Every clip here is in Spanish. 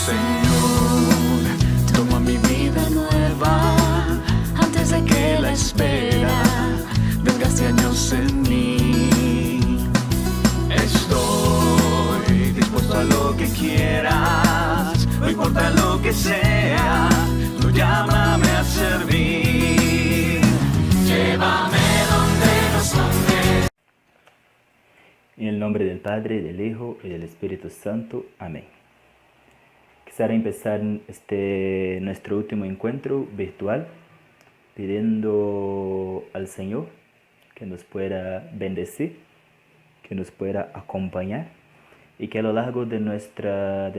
Señor, toma mi vida nueva antes de que la espera desgaste años en mí. Estoy dispuesto a lo que quieras, no importa lo que sea, tú llámame a servir. Llévame donde nos conviene. En el nombre del Padre, del Hijo y del Espíritu Santo. Amén. Quisiera empezar nuestro último encuentro virtual pidiendo al Señor que nos pueda bendecir, que nos pueda acompañar y que a lo largo de nuestra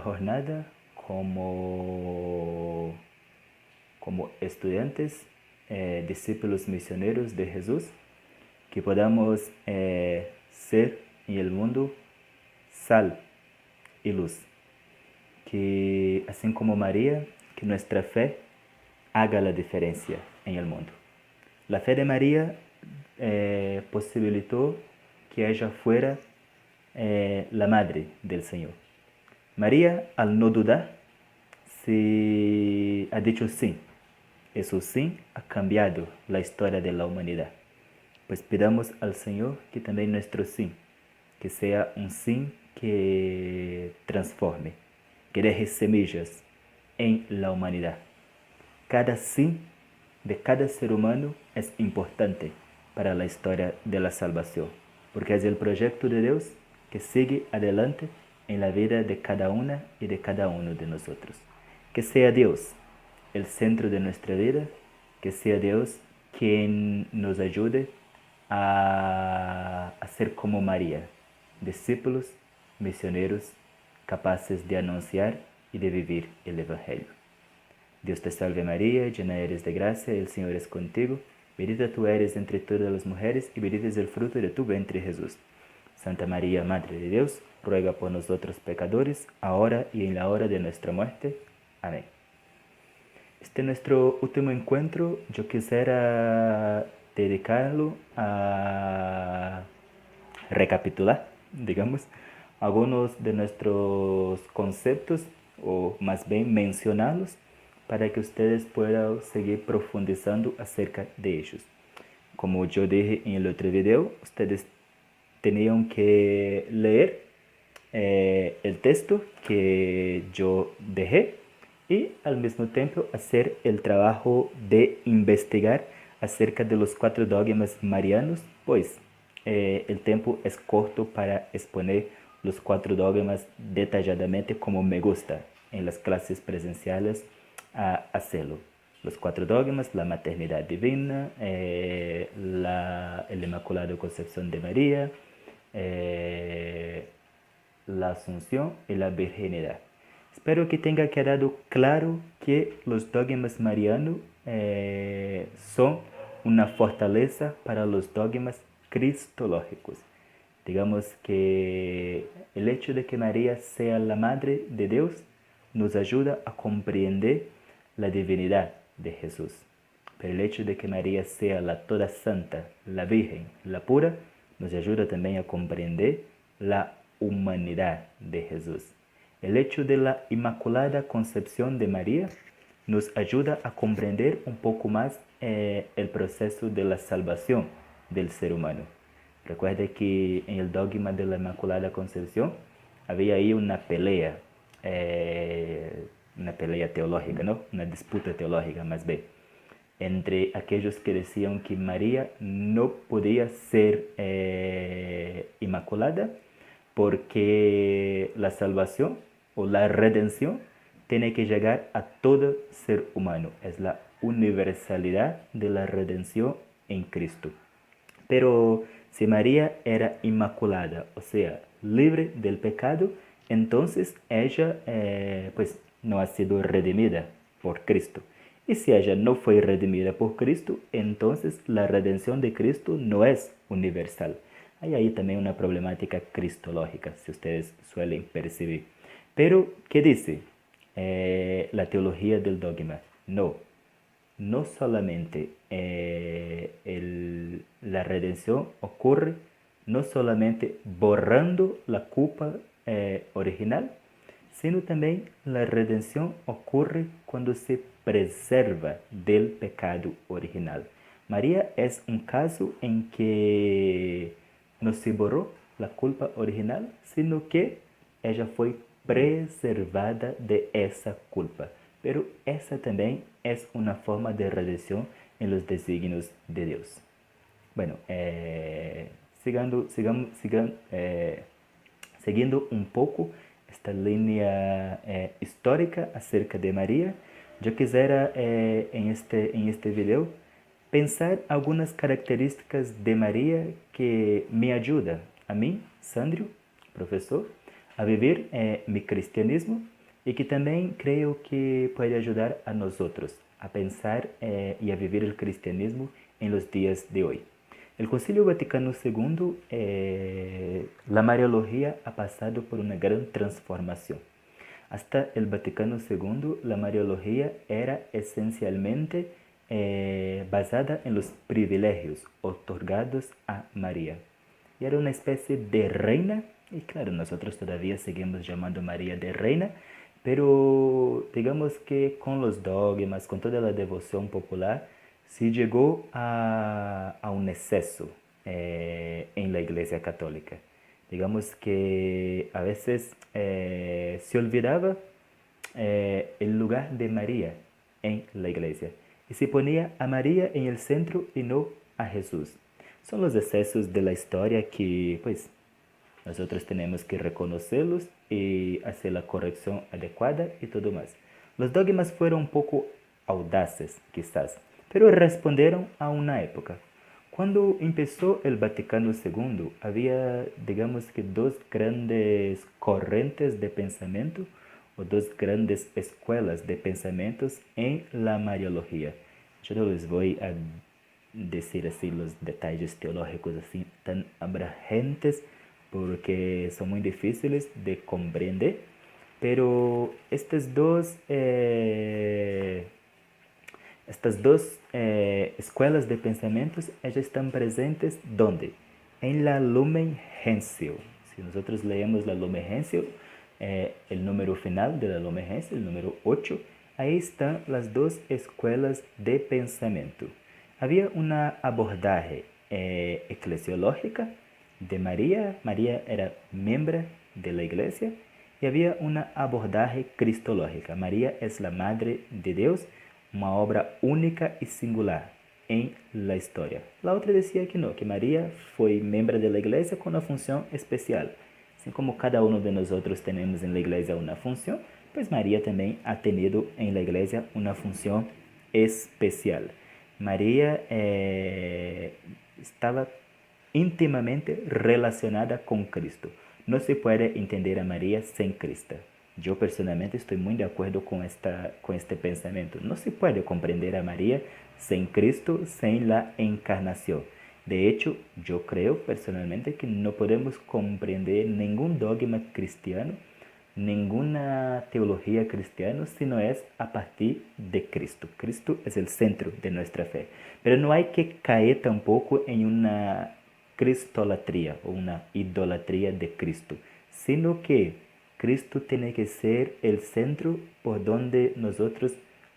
jornada como estudiantes, discípulos misioneros de Jesús, que podamos ser en el mundo sal y luz. Que así como María, que nuestra fe haga la diferencia en el mundo. La fe de María posibilitó que ella fuera la madre del Señor. María, al no dudar, se ha dicho sí. Eso sí ha cambiado la historia de la humanidad. Pues pidamos al Señor que también nuestro sí, que sea un sí que transforme, que deje semillas en la humanidad. Cada sí de cada ser humano es importante para la historia de la salvación, porque es el proyecto de Dios que sigue adelante en la vida de cada una y de cada uno de nosotros. Que sea Dios el centro de nuestra vida, que sea Dios quien nos ayude a ser como María, discípulos, misioneros, capaces de anunciar y de vivir el Evangelio. Dios te salve María, llena eres de gracia, el Señor es contigo, bendita tú eres entre todas las mujeres y bendito es el fruto de tu vientre Jesús. Santa María, Madre de Dios, ruega por nosotros pecadores, ahora y en la hora de nuestra muerte. Amén. Este nuestro último encuentro, yo quisiera dedicarlo a recapitular, digamos, algunos de nuestros conceptos, o más bien mencionarlos, para que ustedes puedan seguir profundizando acerca de ellos. Como yo dije en el otro video, ustedes tenían que leer el texto que yo dejé y al mismo tiempo hacer el trabajo de investigar acerca de los 4 dogmas marianos, pues el tiempo es corto para exponer los 4 dogmas detalladamente como me gusta en las clases presenciales a hacerlo. Los 4 dogmas: la maternidad divina, la Inmaculada Concepción de María, la Asunción y la Virginidad. Espero que tenga quedado claro que los dogmas marianos son una fortaleza para los dogmas cristológicos. Digamos que el hecho de que María sea la Madre de Dios nos ayuda a comprender la divinidad de Jesús. Pero el hecho de que María sea la toda santa, la Virgen, la pura, nos ayuda también a comprender la humanidad de Jesús. El hecho de la Inmaculada Concepción de María nos ayuda a comprender un poco más el proceso de la salvación del ser humano. Recuerda que en el dogma de la Inmaculada Concepción había ahí una pelea teológica, ¿no? Una disputa teológica más bien, entre aquellos que decían que María no podía ser inmaculada porque la salvación o la redención tiene que llegar a todo ser humano. Es la universalidad de la redención en Cristo. Pero si María era inmaculada, o sea, libre del pecado, entonces ella pues no ha sido redimida por Cristo. Y si ella no fue redimida por Cristo, entonces la redención de Cristo no es universal. Hay ahí también una problemática cristológica, si ustedes suelen percibir. Pero, ¿qué dice la teología del dogma? No solamente la redención ocurre no solamente borrando la culpa original, sino también la redención ocurre cuando se preserva del pecado original. María es un caso en que no se borró la culpa original, sino que ella fue preservada de esa culpa. Pero esa también es una forma de redención en los designios de Dios. Bueno, seguindo un poco esta línea histórica acerca de María, yo quisiera en este video pensar algunas características de María que me ayudan a mí, Sandro, profesor, a vivir mi cristianismo y que también creo que puede ayudar a nosotros a pensar y a vivir el cristianismo en los días de hoy. El Concilio Vaticano II, la Mariología ha pasado por una gran transformación. Hasta el Vaticano II, la Mariología era esencialmente basada en los privilegios otorgados a María. Y era una especie de reina, y claro, nosotros todavía seguimos llamando María de reina, pero digamos que con los dogmas, con toda la devoción popular, se llegó a un exceso en la Iglesia Católica. Digamos que a veces se olvidaba el lugar de María en la Iglesia y se ponía a María en el centro y no a Jesús. Son los excesos de la historia que pues nosotros tenemos que reconocerlos y hacer la corrección adecuada y todo más. Los dogmas fueron un poco audaces, quizás, pero respondieron a una época. Cuando empezó el Vaticano II, había, digamos que, dos grandes corrientes de pensamiento o dos grandes escuelas de pensamientos en la Mariología. Yo no les voy a decir así los detalles teológicos así tan abrangentes porque son muy difíciles de comprender, pero estas dos escuelas de pensamientos ellas están presentes ¿dónde? En la Lumen Gentium. Si nosotros leemos la Lumen Gentium, el número final de la Lumen Gentium, el número 8, ahí están las dos escuelas de pensamiento. Había una abordaje eclesiológica de María. María era miembro de la iglesia y había una abordaje cristológica. María es la Madre de Dios, una obra única y singular en la historia. La otra decía que no, que María fue miembro de la iglesia con una función especial. Así como cada uno de nosotros tenemos en la iglesia una función, pues María también ha tenido en la iglesia una función especial. María estaba íntimamente relacionada con Cristo. No se puede entender a María sin Cristo. Yo personalmente estoy muy de acuerdo con este pensamiento. No se puede comprender a María sin Cristo, sin la encarnación. De hecho, yo creo personalmente que no podemos comprender ningún dogma cristiano, ninguna teología cristiana, si no es a partir de Cristo. Cristo es el centro de nuestra fe. Pero no hay que caer tampoco en una cristolatría o una idolatría de Cristo, sino que Cristo tiene que ser el centro por donde nosotros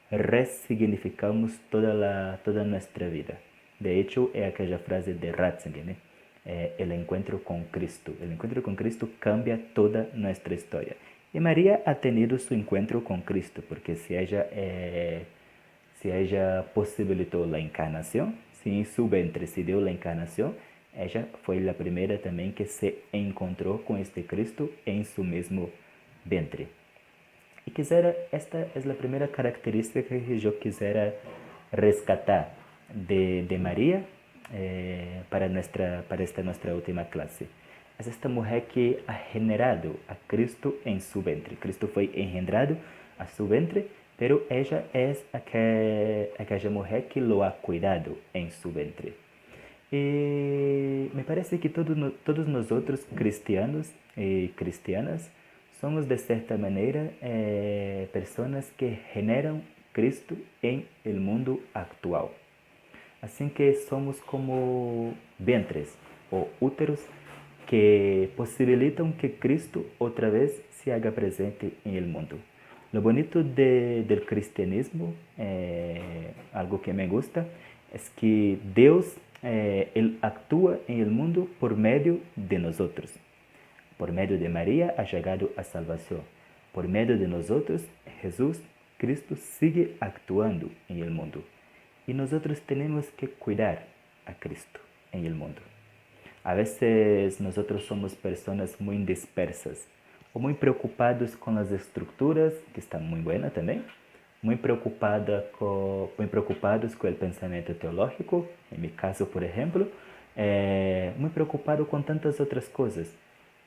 resignificamos toda nuestra vida. De hecho, es aquella frase de Ratzinger, ¿no? El encuentro con Cristo. El encuentro con Cristo cambia toda nuestra historia. Y María ha tenido su encuentro con Cristo, porque si ella posibilitó la encarnación, si en su vientre se dio la encarnación, ella fue la primera también que se encontró con este Cristo en su mismo vientre. Y esta es la primera característica que yo quisiera rescatar de María para esta nuestra última clase. Es esta mujer que ha generado a Cristo en su vientre. Cristo fue engendrado a su vientre, pero ella es aquella mujer que lo ha cuidado en su vientre. Y me parece que todos nosotros cristianos y cristianas somos de cierta manera personas que generan Cristo en el mundo actual. Así que somos como vientres o úteros que posibilitan que Cristo otra vez se haga presente en el mundo. Lo bonito del cristianismo, algo que me gusta, es que Dios Él actúa en el mundo por medio de nosotros. Por medio de María ha llegado a salvación. Por medio de nosotros, Jesús, Cristo, sigue actuando en el mundo. Y nosotros tenemos que cuidar a Cristo en el mundo. A veces nosotros somos personas muy dispersas o muy preocupados con las estructuras, que están muy buenas también, muy preocupados con el pensamiento teológico, en mi caso, por ejemplo, muy preocupado con tantas otras cosas.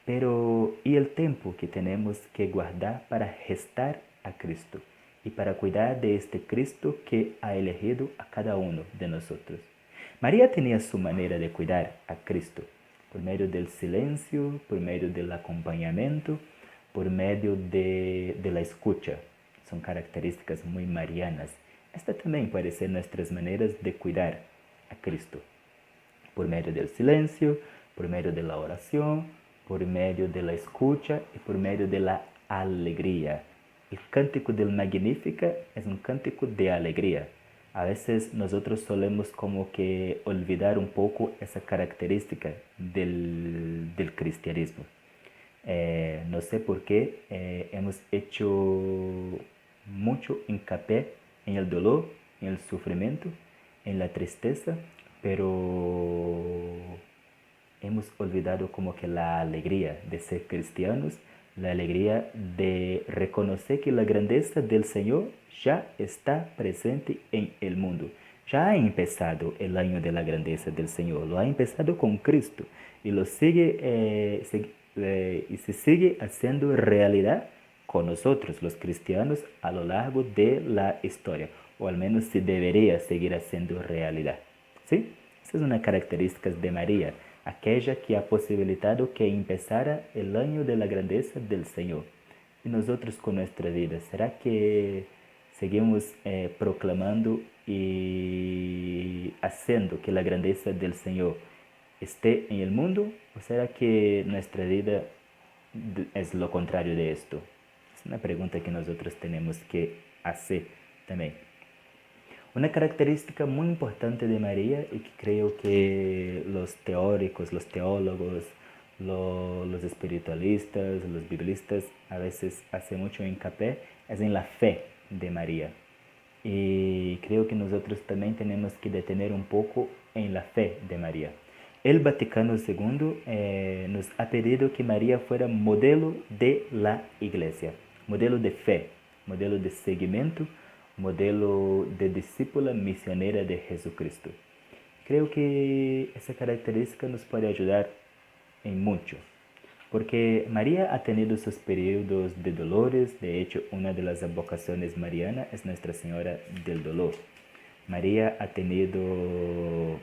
Pero, ¿y el tiempo que tenemos que guardar para gestar a Cristo y para cuidar de este Cristo que ha elegido a cada uno de nosotros? María tenía su manera de cuidar a Cristo, por medio del silencio, por medio del acompañamiento, por medio de la escucha. Son características muy marianas. Esta también puede ser nuestras maneras de cuidar a Cristo, por medio del silencio, por medio de la oración, por medio de la escucha y por medio de la alegría. El cántico del Magnífica es un cántico de alegría. A veces nosotros solemos como que olvidar un poco esa característica del cristianismo. No sé por qué hemos hecho mucho hincapié en el dolor, en el sufrimiento, en la tristeza, pero hemos olvidado como que la alegría de ser cristianos, la alegría de reconocer que la grandeza del Señor ya está presente en el mundo. Ya ha empezado el año de la grandeza del Señor, lo ha empezado con Cristo y lo sigue y se sigue haciendo realidad con nosotros, los cristianos, a lo largo de la historia, o al menos se debería seguir haciendo realidad. ¿Sí? Esa es una característica de María, aquella que ha posibilitado que empezara el año de la grandeza del Señor. Y nosotros con nuestra vida, ¿será que seguimos proclamando y haciendo que la grandeza del Señor esté en el mundo? ¿O será que nuestra vida es lo contrario de esto? Es una pregunta que nosotros tenemos que hacer también. Una característica muy importante de María y que creo que los teóricos, los teólogos, los espiritualistas, los biblistas a veces hacen mucho hincapié es en la fe de María. Y creo que nosotros también tenemos que detener un poco en la fe de María. El Vaticano II nos ha pedido que María fuera modelo de la Iglesia, modelo de fe, modelo de seguimiento, modelo de discípula misionera de Jesucristo. Creo que esa característica nos puede ayudar en mucho, porque María ha tenido sus periodos de dolores. De hecho, una de las vocaciones marianas es Nuestra Señora del Dolor. María ha tenido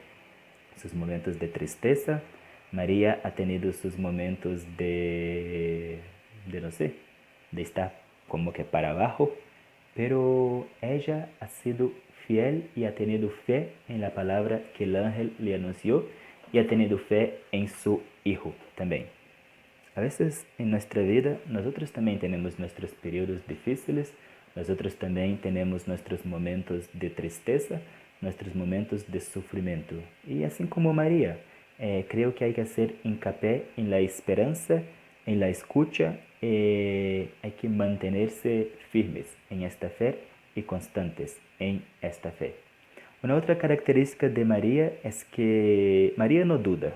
sus momentos de tristeza, María ha tenido sus momentos no sé, de estar como que para abajo, pero ella ha sido fiel y ha tenido fe en la palabra que el ángel le anunció y ha tenido fe en su Hijo también. A veces en nuestra vida nosotros también tenemos nuestros periodos difíciles, nosotros también tenemos nuestros momentos de tristeza, nuestros momentos de sufrimiento. Y así como María, creo que hay que hacer hincapié en la esperanza, en la escucha, hay que mantenerse firmes en esta fe y constantes en esta fe. Una otra característica de María es que María no duda.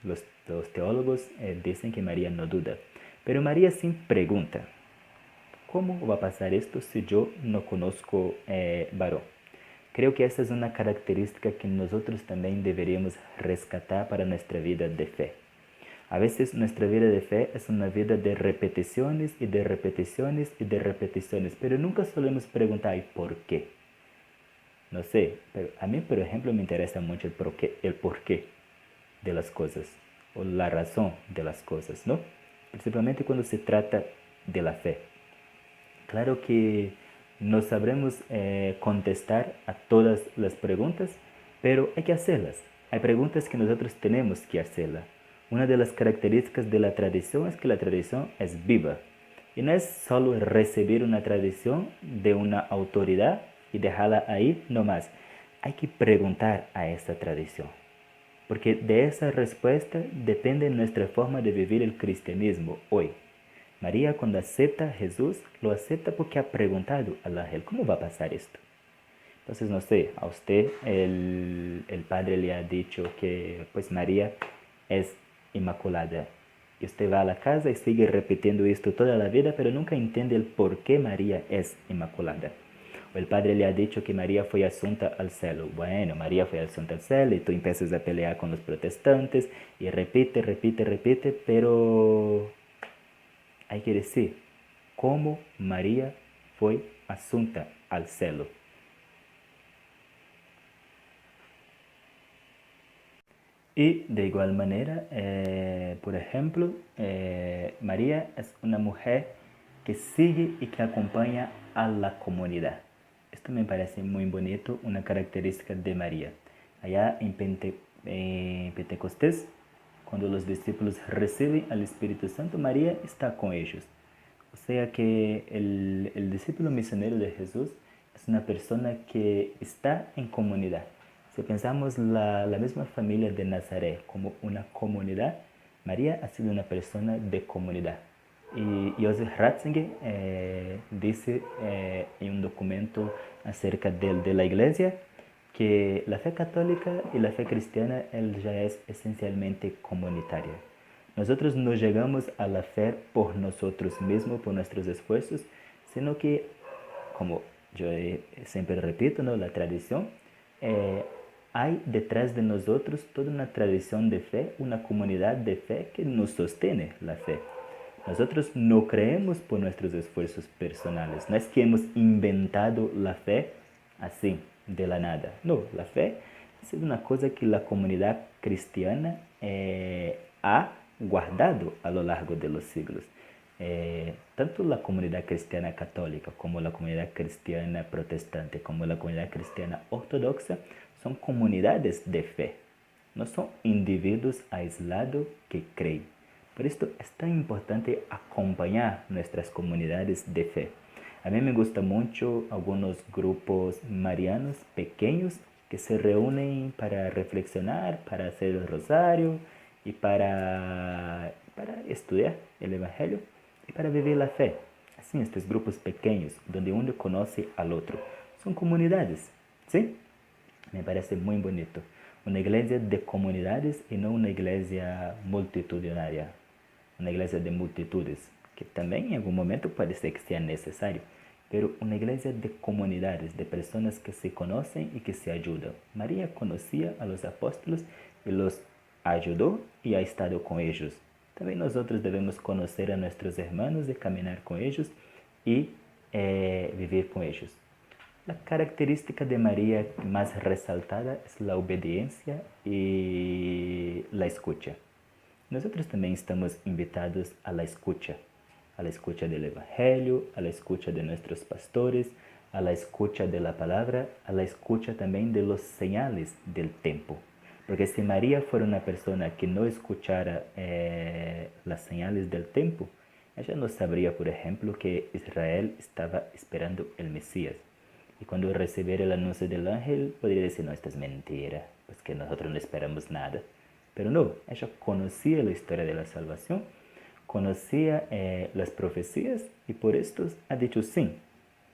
Los teólogos dicen que María no duda, pero María sí pregunta, ¿cómo va a pasar esto si yo no conozco varón? Creo que esa es una característica que nosotros también deberíamos rescatar para nuestra vida de fe. A veces nuestra vida de fe es una vida de repeticiones y de repeticiones y de repeticiones, pero nunca solemos preguntar ¿y por qué? No sé, pero a mí, por ejemplo, me interesa mucho el porqué de las cosas o la razón de las cosas, ¿no? Principalmente cuando se trata de la fe. Claro que no sabremos contestar a todas las preguntas, pero hay que hacerlas. Hay preguntas que nosotros tenemos que hacerlas. Una de las características de la tradición es que la tradición es viva. Y no es solo recibir una tradición de una autoridad y dejarla ahí nomás. Hay que preguntar a esa tradición, porque de esa respuesta depende nuestra forma de vivir el cristianismo hoy. María, cuando acepta a Jesús, lo acepta porque ha preguntado al ángel, ¿cómo va a pasar esto? Entonces, no sé, a usted el padre le ha dicho que pues María es inmaculada. Y usted va a la casa y sigue repitiendo esto toda la vida, pero nunca entiende el por qué María es inmaculada. O el padre le ha dicho que María fue asunta al cielo. Bueno, María fue asunta al cielo y tú empiezas a pelear con los protestantes y repite, repite, repite, pero hay que decir cómo María fue asunta al cielo. Y de igual manera, por ejemplo, María es una mujer que sigue y que acompaña a la comunidad. Esto me parece muy bonito, una característica de María. Allá en Pentecostés, cuando los discípulos reciben al Espíritu Santo, María está con ellos. O sea que el discípulo misionero de Jesús es una persona que está en comunidad. Si pensamos la misma familia de Nazaret como una comunidad, María ha sido una persona de comunidad. Y Joseph Ratzinger dice en un documento acerca de la iglesia que la fe católica y la fe cristiana él ya es esencialmente comunitaria. Nosotros no llegamos a la fe por nosotros mismos, por nuestros esfuerzos, sino que, como yo siempre repito, ¿no? La tradición, hay detrás de nosotros toda una tradición de fe, una comunidad de fe que nos sostiene la fe. Nosotros no creemos por nuestros esfuerzos personales, no es que hemos inventado la fe así, de la nada. No, la fe es una cosa que la comunidad cristiana ha guardado a lo largo de los siglos. Tanto la comunidad cristiana católica como la comunidad cristiana protestante, como la comunidad cristiana ortodoxa, son comunidades de fe, no son individuos aislados que creen. Por esto es tan importante acompañar nuestras comunidades de fe. A mí me gusta mucho algunos grupos marianos pequeños que se reúnen para reflexionar, para hacer el rosario y para estudiar el Evangelio y para vivir la fe. Así, estos grupos pequeños, donde uno conoce al otro, son comunidades, ¿sí? Me parece muy bonito. Una iglesia de comunidades y no una iglesia multitudinaria, una iglesia de multitudes, que también en algún momento puede ser que sea necesario, pero una iglesia de comunidades, de personas que se conocen y que se ayudan. María conocía a los apóstoles y los ayudó y ha estado con ellos. También nosotros debemos conocer a nuestros hermanos y caminar con ellos y vivir con ellos. La característica de María más resaltada es la obediencia y la escucha. Nosotros también estamos invitados a la escucha del Evangelio, a la escucha de nuestros pastores, a la escucha de la palabra, a la escucha también de los señales del tiempo. Porque si María fuera una persona que no escuchara las señales del tiempo, ella no sabría, por ejemplo, que Israel estaba esperando el Mesías. Y cuando recibiera el anuncio del ángel, podría decir, no, esto es mentira, pues que nosotros no esperamos nada. Pero no, ella conocía la historia de la salvación, conocía las profecías y por esto ha dicho sí.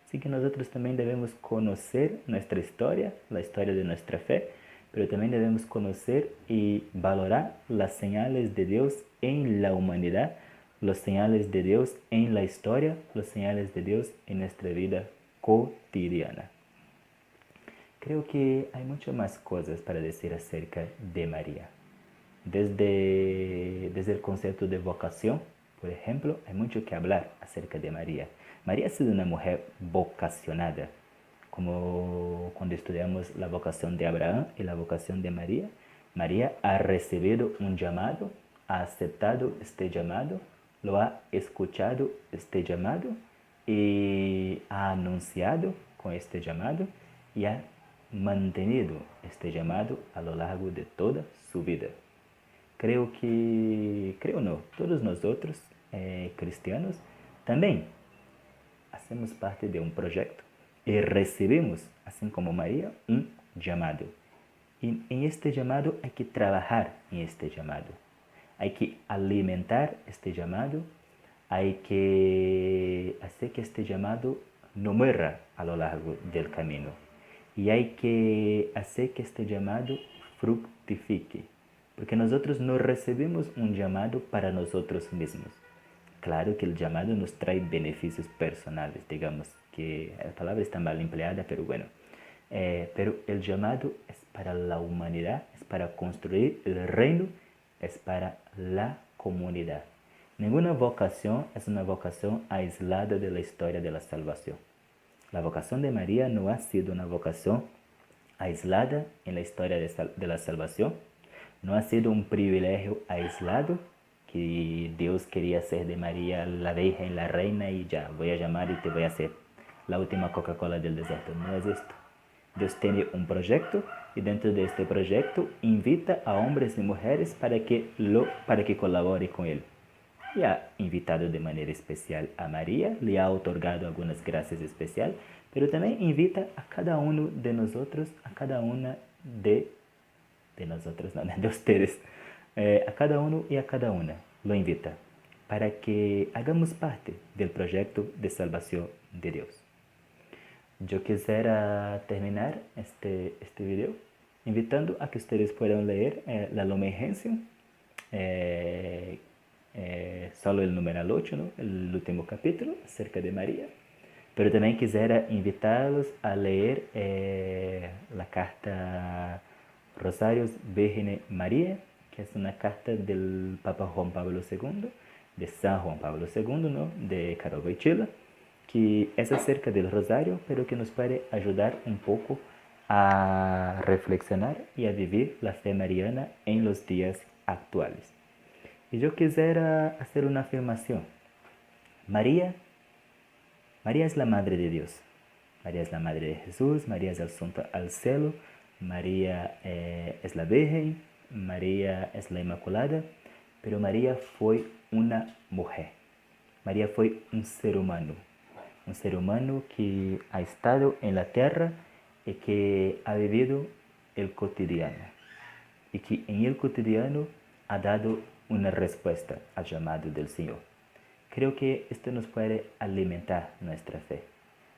Así que nosotros también debemos conocer nuestra historia, la historia de nuestra fe, pero también debemos conocer y valorar las señales de Dios en la humanidad, las señales de Dios en la historia, las señales de Dios en nuestra vida cotidiana. Creo que hay muchas más cosas para decir acerca de María. Desde el concepto de vocación, por ejemplo, hay mucho que hablar acerca de María. María ha sido una mujer vocacionada, como cuando estudiamos la vocación de Abraham y la vocación de María. María ha recibido un llamado, ha aceptado este llamado, lo ha escuchado este llamado y ha anunciado con este llamado y ha mantenido este llamado a lo largo de toda su vida. Creo no, todos nosotros cristianos También hacemos parte de un proyecto y recibimos, así como María, un llamado. Y en este llamado hay que trabajar en este llamado. Hay que alimentar este llamado. Hay que hacer que este llamado no muera a lo largo del camino. Y hay que hacer que este llamado fructifique. Porque nosotros no recibimos un llamado para nosotros mismos. Claro que el llamado nos trae beneficios personales, digamos que la palabra está mal empleada, pero bueno. Pero el llamado es para la humanidad, es para construir el reino, es para la comunidad. Ninguna vocación es una vocación aislada de la historia de la salvación. La vocación de María no ha sido una vocación aislada en la historia de la salvación. No ha sido un privilegio aislado que Dios quería hacer de María la Virgen, la Reina y ya, voy a llamar y te voy a hacer la última Coca-Cola del desierto. No es esto. Dios tiene un proyecto y dentro de este proyecto invita a hombres y mujeres para que colaboren con él. Y ha invitado de manera especial a María, le ha otorgado algunas gracias especiales, pero también invita a cada uno de nosotros, a cada una de nosotros, no, de ustedes, a cada uno y a cada una lo invita para que hagamos parte del proyecto de salvación de Dios. Yo quisiera terminar este video invitando a que ustedes puedan leer la Lumen Gentium, solo el numeral 8, ¿no? El último capítulo acerca de María. Pero también quisiera invitarlos a leer la carta Rosarios Virgen María, que es una carta del Papa Juan Pablo II, de San Juan Pablo II, ¿no? De Karol Wojtyla, que es acerca del rosario, pero que nos puede ayudar un poco a reflexionar y a vivir la fe mariana en los días actuales. Y yo quisiera hacer una afirmación. María es la Madre de Dios. María es la Madre de Jesús, María es el Asunto al cielo, María es la Virgen, María es la Inmaculada, pero María fue una mujer. María fue un ser humano que ha estado en la tierra y que ha vivido el cotidiano. Y que en el cotidiano ha dado una respuesta al llamado del Señor. Creo que esto nos puede alimentar nuestra fe.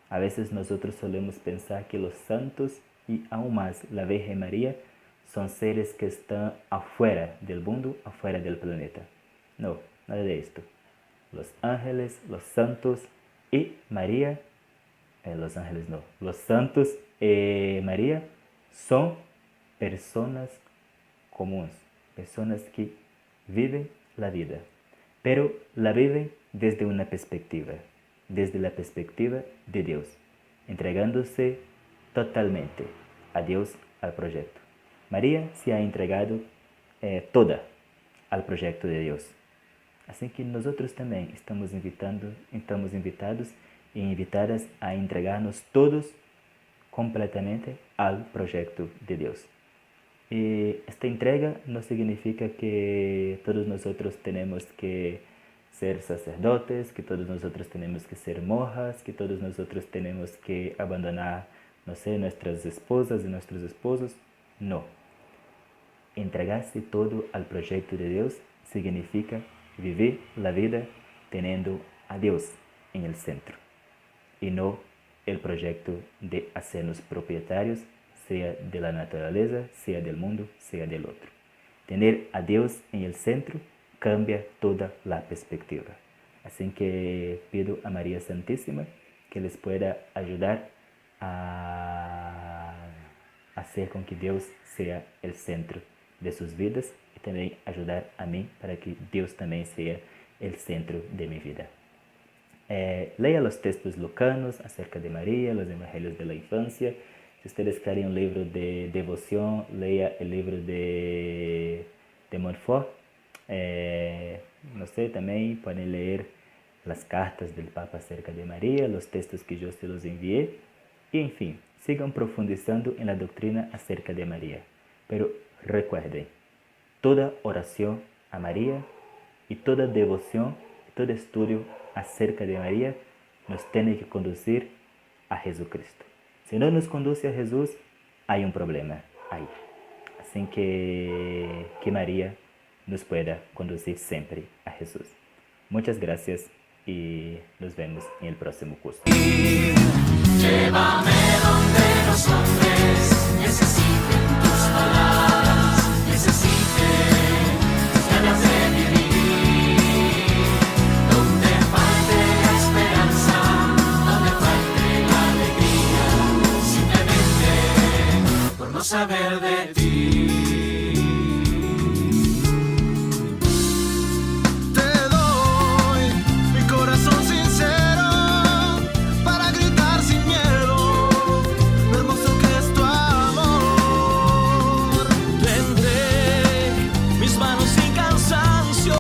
A veces nosotros solemos pensar que los santos y aún más la Virgen María son seres que están afuera del mundo, afuera del planeta. No, nada de esto. Los ángeles, los santos y María, los santos y María son personas comunes, personas que viven la vida, pero la viven desde una perspectiva, desde la perspectiva de Dios, entregándose totalmente a Dios, al proyecto. María se ha entregado toda al proyecto de Dios. Así que nosotros también estamos invitados y invitadas a entregarnos todos completamente al proyecto de Dios. Y esta entrega no significa que todos nosotros tenemos que ser sacerdotes, que todos nosotros tenemos que ser monjas, que todos nosotros tenemos que abandonar, no sé, nuestras esposas y nuestros esposos. No. Entregarse todo al proyecto de Dios significa vivir la vida teniendo a Dios en el centro y no el proyecto de hacernos propietarios, sea de la naturaleza, sea del mundo, sea del otro. Tener a Dios en el centro cambia toda la perspectiva. Así que pido a María Santísima que les pueda ayudar a hacer con que Dios sea el centro de sus vidas y también ayudar a mí para que Dios también sea el centro de mi vida. Lea los textos lucanos acerca de María, los evangelios de la infancia. Si ustedes quieren un libro de devoción, lea el libro de Montfort. No sé, también pueden leer las cartas del Papa acerca de María, los textos que yo se los envié. Y en fin, sigan profundizando en la doctrina acerca de María. Pero recuerden, toda oración a María y toda devoción todo estudio acerca de María nos tiene que conducir a Jesucristo. Si no nos conduce a Jesús, hay un problema ahí. Así que María nos pueda conducir siempre a Jesús. Muchas gracias y nos vemos en el próximo curso. Llévame donde los hombres necesiten tus palabras, necesiten